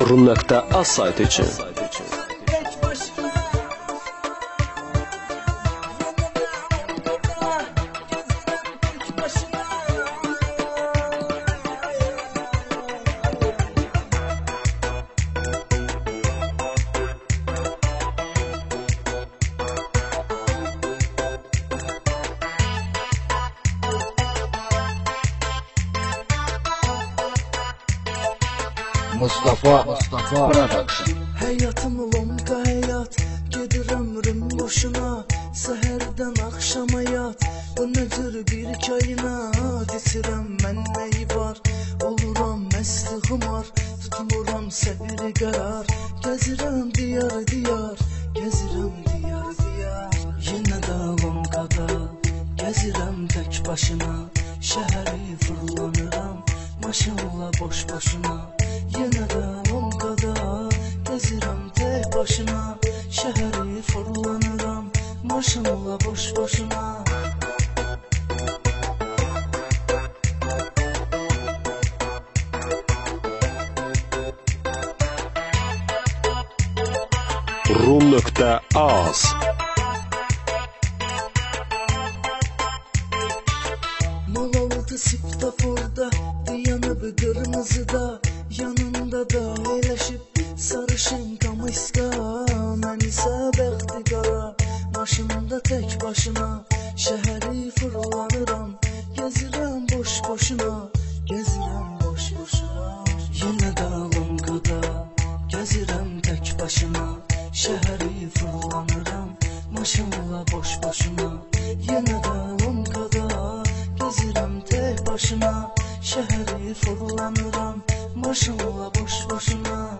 Rum.az saytı için. Mustafa Production. Həyatım lonqa həyat, gedir ömrüm boşuna. Səhərdən axşama yat, bu nə cür bir kainat. İçirəm mən nəyi var, oluram məsti xumar. Tutmuram səbri qərar, gəzirəm diyar diyar, gəzirəm diyar diyar. Yenə də lonqada, gəzirəm tək başına. Şəhəri fırlanıram, maşınla boş boşuna. Yenə də lonqada, gəzirəm tək başına. Şəhəri fırlanıram, maşınla boş boşuna. Rum.az Mal aldı siptaforda, dayanıb qırmızıda. Yanında da eləşib sarışın qamiska. Mən isə bəxti qara, maşında tək başına. Şəhəri fırlanıram, gəzirəm boş boşuna. Gəzirəm boş boşuna. Yenə də lonqada, gəzirəm tək başına. Şəhəri fırlanıram, maşınla boş boşuna. Yenə də lonqada, gəzirəm tək başına. Şəhəri fırlanıram, maşınla boş boşuna.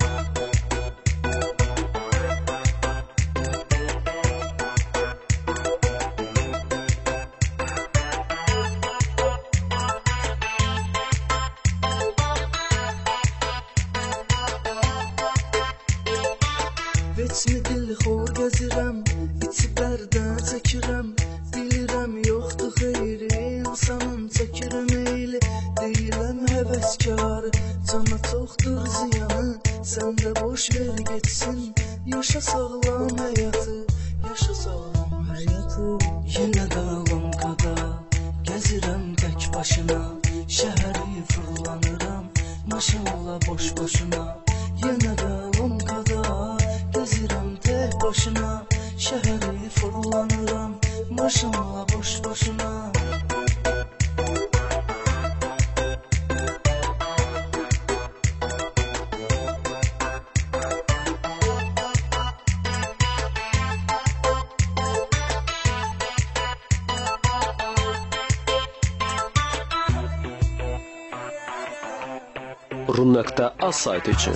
Veçni dilxor gəzirəm, içi bərdən çəkirəm. Bilirəm yoxdur xeyri, insanın çəkirəm eyli. Deyiləm həvəskar, cana çoxdur ziyanı. Sən də boş ver geçsin, yaşa sağlam həyatı. Yaşa sağlam həyatı. Yenə də lonqada, gəzirəm tək başına. Şəhəri fırlanıram, maşınla boş boşuna. Yenə də lonqada, gəzirəm tək başına. Şəhəri fırlanıram, maşınla boş boşuna. Rum.az saytı için.